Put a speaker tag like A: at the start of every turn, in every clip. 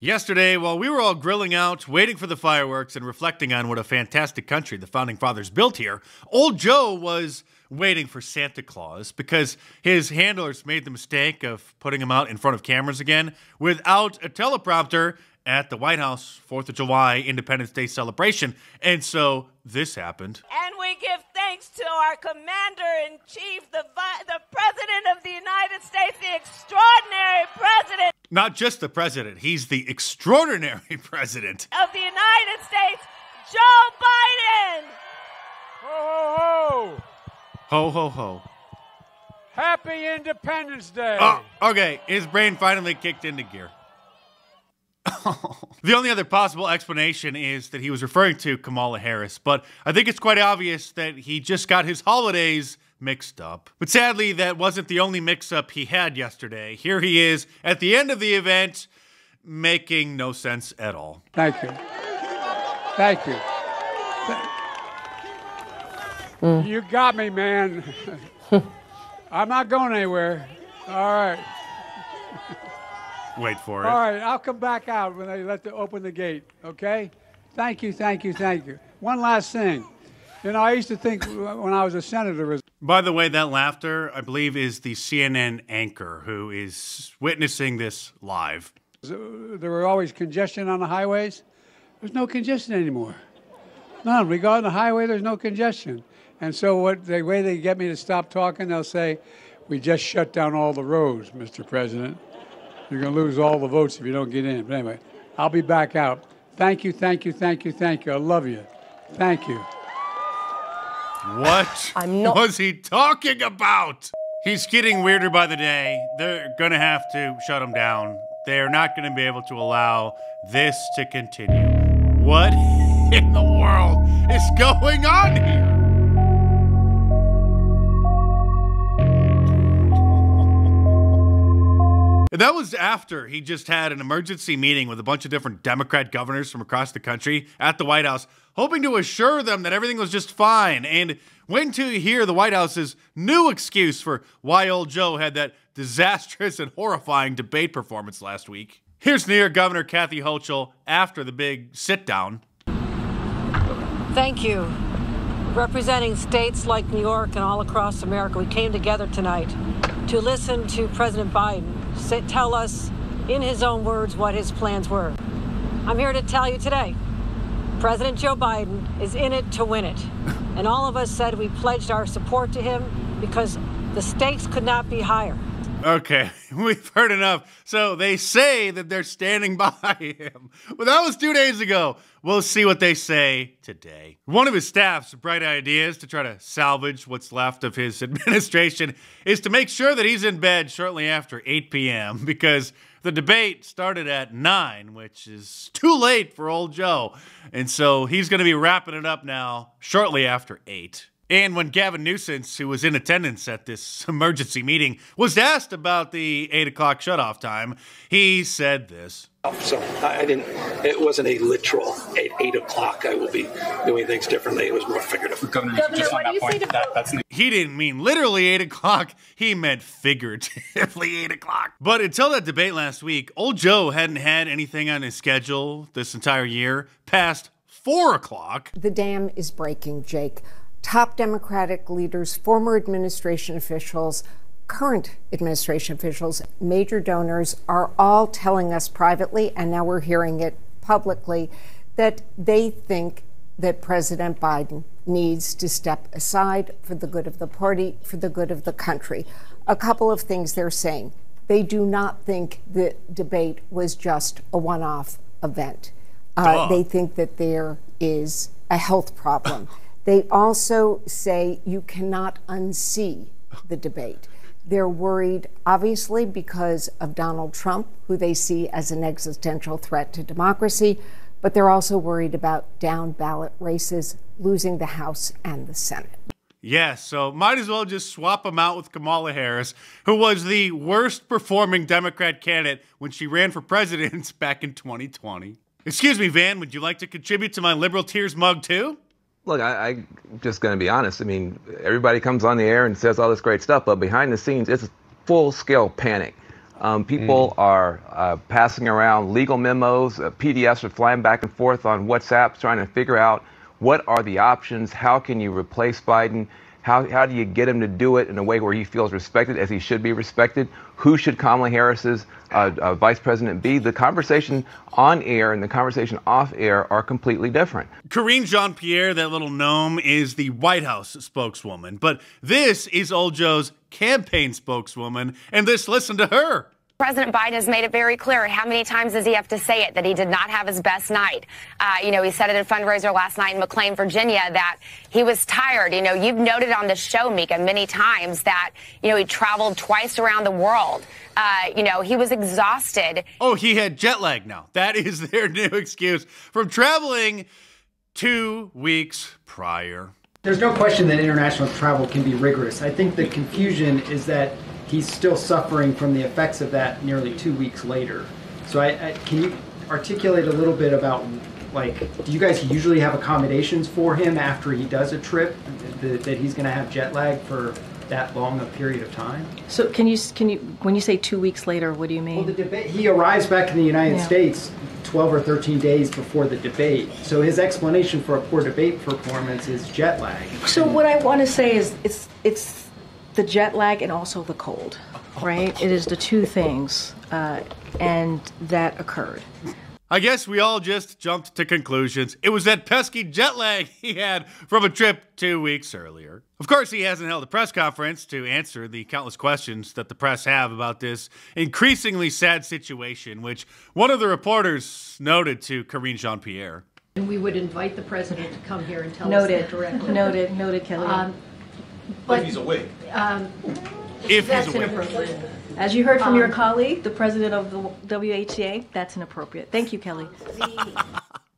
A: Yesterday, while we were all grilling out, waiting for the fireworks, and reflecting on what a fantastic country the Founding Fathers built here, Old Joe was waiting for Santa Claus because his handlers made the mistake of putting him out in front of cameras again without a teleprompter at the White House 4th of July Independence Day celebration. And so this happened.
B: And we give thanks to our Commander-in-Chief, the President of the United States, the extraordinary President.
A: Not just the president, he's the extraordinary president
B: of the United States, Joe Biden.
C: Ho, ho, ho.
A: Ho, ho, ho.
C: Happy Independence Day.
A: Oh, okay, his brain finally kicked into gear. The only other possible explanation is that he was referring to Kamala Harris, but I think it's quite obvious that he just got his holidays mixed up. But sadly, that wasn't the only mix-up he had yesterday. Here he is at the end of the event, making no sense at all.
C: Thank you. Thank you. You got me, man. I'm not going anywhere. All right.
A: Wait for it.
C: All right, I'll come back out when they open the gate, okay? Thank you, thank you, thank you. One last thing. You know, I used to think when I was a senator...
A: By the way, that laughter, I believe, is the CNN anchor who is witnessing this live.
C: There were always congestion on the highways. There's no congestion anymore. None. We go on the highway, there's no congestion. And so the way they get me to stop talking, they'll say, we just shut down all the roads, Mr. President. You're going to lose all the votes if you don't get in. But anyway, I'll be back out. Thank you, thank you, thank you, thank you. I love you. Thank you.
A: What was he talking about? He's getting weirder by the day. They're going to have to shut him down. They're not going to be able to allow this to continue. What in the world is going on here? And that was after he just had an emergency meeting with a bunch of different Democrat governors from across the country at the White House, hoping to assure them that everything was just fine. And when to hear the White House's new excuse for why Old Joe had that disastrous and horrifying debate performance last week. Here's New York Governor Kathy Hochul after the big sit-down.
D: Thank you. Representing states like New York and all across America, we came together tonight to listen to President Biden tell us, in his own words, what his plans were. I'm here to tell you today, President Joe Biden is in it to win it. And all of us said we pledged our support to him because the stakes could not be higher.
A: Okay, we've heard enough. So they say that they're standing by him. Well, that was 2 days ago. We'll see what they say today. One of his staff's bright ideas to try to salvage what's left of his administration is to make sure that he's in bed shortly after 8 p.m. because the debate started at 9, which is too late for Old Joe. And so he's going to be wrapping it up now shortly after 8. And when Gavin Newsom, who was in attendance at this emergency meeting, was asked about the 8 o'clock shutoff time, he said this.
E: So it wasn't a literal 8 o'clock. I will be doing things differently. It was more figurative.
F: Governor, just on that point,
A: he didn't mean literally 8 o'clock. He meant figuratively 8 o'clock. But until that debate last week, Old Joe hadn't had anything on his schedule this entire year past 4 o'clock.
G: The dam is breaking, Jake. Top Democratic leaders, former administration officials, current administration officials, major donors are all telling us privately, and now we're hearing it publicly, that they think that President Biden needs to step aside for the good of the party, for the good of the country. A couple of things they're saying. They do not think the debate was just a one-off event. They think that there is a health problem. They also say you cannot unsee the debate. They're worried, obviously, because of Donald Trump, who they see as an existential threat to democracy, but they're also worried about down-ballot races, losing the House and the Senate.
A: Yeah, so might as well just swap him out with Kamala Harris, who was the worst performing Democrat candidate when she ran for president back in 2020. Excuse me, Van, would you like to contribute to my Liberal Tears mug too?
H: Look, I'm just going to be honest. I mean, everybody comes on the air and says all this great stuff, but behind the scenes, it's full-scale panic. People are passing around legal memos, PDFs are flying back and forth on WhatsApp trying to figure out what are the options, how can you replace Biden, how do you get him to do it in a way where he feels respected as he should be respected, who should Kamala Harris's vice president be. The conversation on air and the conversation off air are completely different.
A: Karine Jean-Pierre, that little gnome, is the White House spokeswoman, but this is old Joe's campaign spokeswoman, and listen to her.
F: President Biden has made it very clear. How many times does he have to say it, that he did not have his best night? He said it at a fundraiser last night in McLean, Virginia, that he was tired. You've noted on this show, Mika, many times that, he traveled twice around the world. He was exhausted.
A: Oh, he had jet lag now. That is their new excuse from traveling 2 weeks prior.
I: There's no question that international travel can be rigorous. I think the confusion is that he's still suffering from the effects of that nearly 2 weeks later. So can you articulate a little bit about, do you guys usually have accommodations for him after he does a trip, that he's going to have jet lag for that long a period of time?
J: So can you, when you say 2 weeks later, what do you mean?
I: Well, the debate, he arrives back in the United States 12 or 13 days before the debate. So his explanation for a poor debate performance is jet lag.
J: So what I want to say is it's the jet lag and also the cold, right? It is the two things, and that occurred.
A: I guess we all just jumped to conclusions. It was that pesky jet lag he had from a trip 2 weeks earlier. Of course, he hasn't held a press conference to answer the countless questions that the press have about this increasingly sad situation, which one of the reporters noted to Karine Jean-Pierre.
K: And we would invite the president to come here and tell us that directly.
J: Noted, Kelly.
K: But
L: if he's awake.
A: If
K: that's
A: he's awake.
K: inappropriate.
J: As you heard from your colleague, the president of the WHA, that's inappropriate. Thank you, Kelly.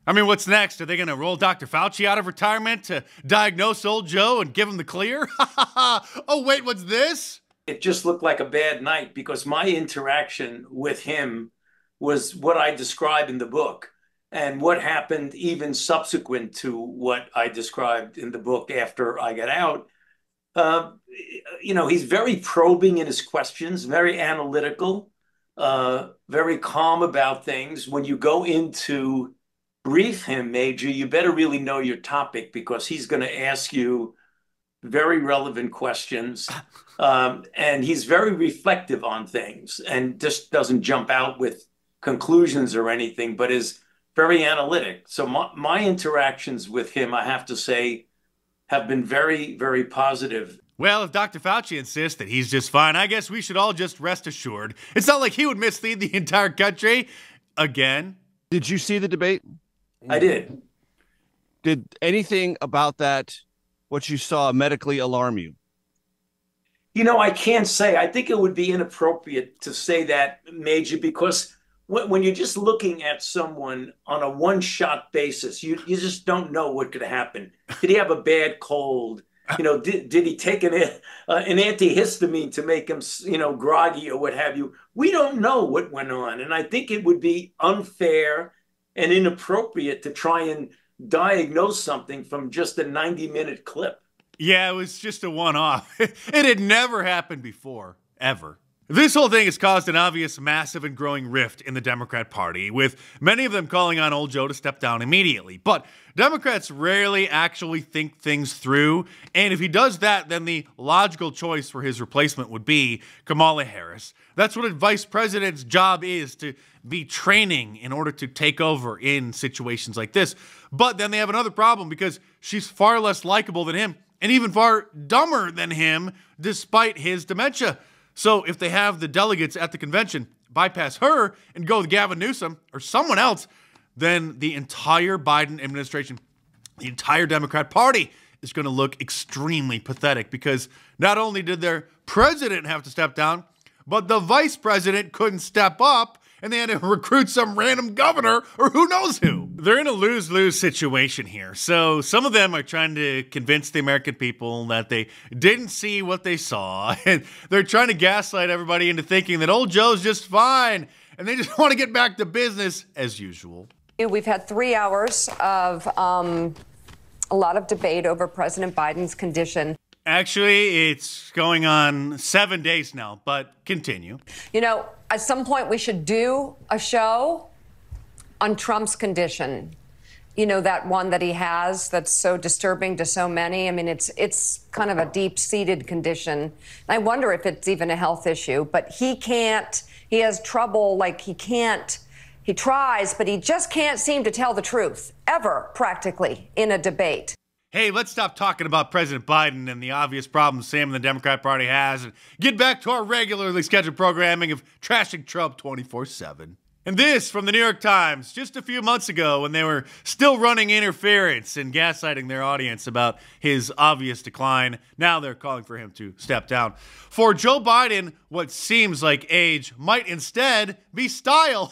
A: I mean, what's next? Are they going to roll Dr. Fauci out of retirement to diagnose old Joe and give him the clear? Oh, wait, what's this?
M: It just looked like a bad night because my interaction with him was what I described in the book and what happened even subsequent to what I described in the book after I got out. He's very probing in his questions, very analytical, very calm about things. When you go in to brief him, Major, you better really know your topic because he's going to ask you very relevant questions. And he's very reflective on things and just doesn't jump out with conclusions or anything, but is very analytic. So my interactions with him, I have to say, have been very, very positive.
A: Well, if Dr. Fauci insists that he's just fine, I guess we should all just rest assured. It's not like he would mislead the entire country again.
L: Did you see the debate?
M: I did.
L: Did anything about that, what you saw, medically alarm you?
M: I can't say. I think it would be inappropriate to say that, Major, because when you're just looking at someone on a one-shot basis, you just don't know what could happen. Did he have a bad cold? Did he take an antihistamine to make him, groggy or what have you? We don't know what went on. And I think it would be unfair and inappropriate to try and diagnose something from just a 90-minute clip.
A: Yeah, it was just a one-off. It had never happened before, ever. This whole thing has caused an obvious, massive, and growing rift in the Democrat Party, with many of them calling on old Joe to step down immediately. But Democrats rarely actually think things through, and if he does that, then the logical choice for his replacement would be Kamala Harris. That's what a vice president's job is, to be training in order to take over in situations like this. But then they have another problem because she's far less likable than him, and even far dumber than him, despite his dementia. So if they have the delegates at the convention bypass her and go with Gavin Newsom or someone else, then the entire Biden administration, the entire Democrat Party is going to look extremely pathetic because not only did their president have to step down, but the vice president couldn't step up and they had to recruit some random governor or who knows who. They're in a lose-lose situation here. So some of them are trying to convince the American people that they didn't see what they saw. And they're trying to gaslight everybody into thinking that old Joe's just fine. And they just want to get back to business as usual.
N: We've had 3 hours of a lot of debate over President Biden's condition.
A: Actually, it's going on 7 days now, but continue.
D: You know, at some point we should do a show on Trump's condition. You know, that one that he has that's so disturbing to so many. I mean, it's kind of a deep-seated condition. I wonder if it's even a health issue, but he has trouble, he tries, but he just can't seem to tell the truth, ever, practically, in a debate.
A: Hey, let's stop talking about President Biden and the obvious problems Sam and the Democrat Party has and get back to our regularly scheduled programming of trashing Trump 24/7. And this from the New York Times just a few months ago when they were still running interference and gaslighting their audience about his obvious decline. Now they're calling for him to step down. For Joe Biden, what seems like age might instead be style.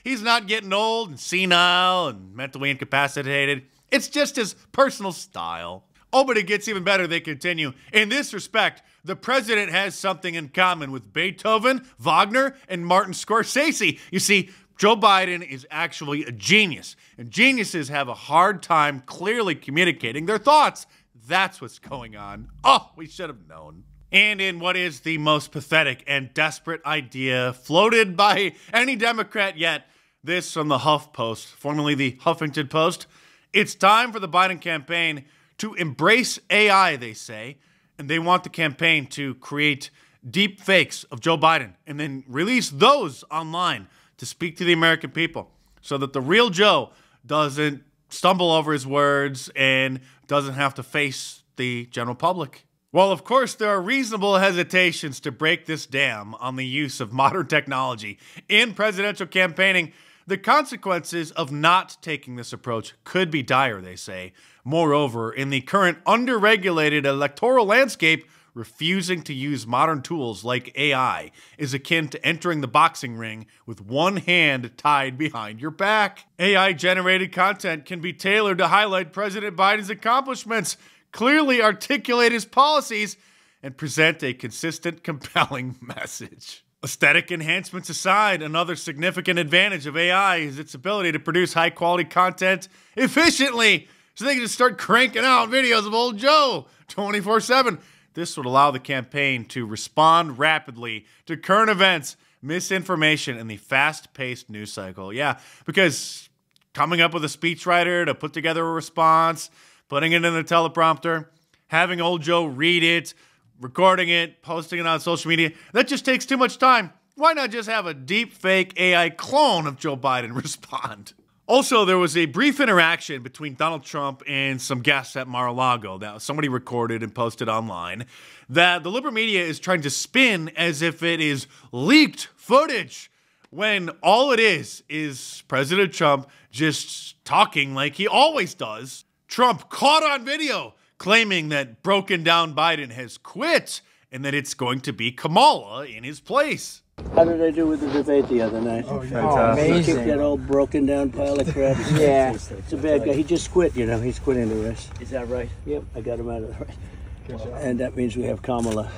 A: He's not getting old and senile and mentally incapacitated. It's just his personal style. Oh, but it gets even better. They continue. In this respect, the president has something in common with Beethoven, Wagner, and Martin Scorsese. You see, Joe Biden is actually a genius, and geniuses have a hard time clearly communicating their thoughts. That's what's going on. Oh, we should have known. And in what is the most pathetic and desperate idea floated by any Democrat yet, this from the HuffPost, formerly the Huffington Post. It's time for the Biden campaign to embrace AI, they say, and they want the campaign to create deep fakes of Joe Biden and then release those online to speak to the American people so that the real Joe doesn't stumble over his words and doesn't have to face the general public. Well, of course, there are reasonable hesitations to break this dam on the use of modern technology in presidential campaigning. The consequences of not taking this approach could be dire, they say. Moreover, in the current under-regulated electoral landscape, refusing to use modern tools like AI is akin to entering the boxing ring with one hand tied behind your back. AI-generated content can be tailored to highlight President Biden's accomplishments, clearly articulate his policies, and present a consistent, compelling message. Aesthetic enhancements aside, another significant advantage of AI is its ability to produce high-quality content efficiently, so they can just start cranking out videos of old Joe 24/7. This would allow the campaign to respond rapidly to current events, misinformation, and the fast-paced news cycle. Yeah, because coming up with a speechwriter to put together a response, putting it in the teleprompter, having old Joe read it, recording it, posting it on social media, that just takes too much time. Why not just have a deep fake AI clone of Joe Biden respond? Also, there was a brief interaction between Donald Trump and some guests at Mar-a-Lago that somebody recorded and posted online that the liberal media is trying to spin as if it is leaked footage, when all it is President Trump just talking like he always does. Trump caught on video claiming that broken down Biden has quit and that it's going to be Kamala in his place.
N: How did I do with the debate the other night?
O: Oh, amazing.
N: He kicked that old broken down pile of crap.
O: Yeah.
N: It's a bad guy. He just quit, you know. He's quitting the race.
O: Is that right?
N: Yep, I got him out of the race. And that means we have Kamala.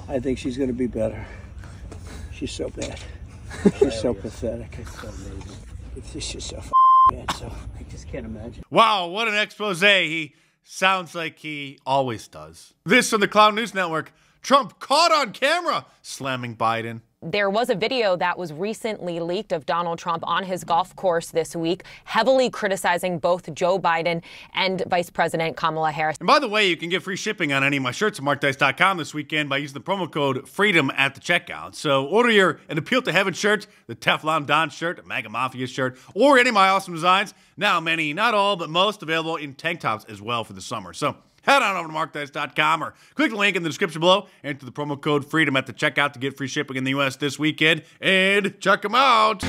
N: I think she's going to be better. She's so bad. She's so pathetic.
O: It's so amazing.
N: It's just so bad, so I just can't imagine.
A: Wow, what an expose. He sounds like he always does. This from the Cloud News Network. Trump caught on camera slamming Biden.
P: There was a video that was recently leaked of Donald Trump on his golf course this week, heavily criticizing both Joe Biden and Vice President Kamala Harris.
A: And by the way, you can get free shipping on any of my shirts at markdice.com this weekend by using the promo code FREEDOM at the checkout. So order your An Appeal to Heaven shirt, the Teflon Don shirt, a MAGA Mafia shirt, or any of my awesome designs. Now many, not all, but most available in tank tops as well for the summer. So head on over to markdice.com or click the link in the description below. Enter the promo code FREEDOM at the checkout to get free shipping in the U.S. this weekend. And check them out.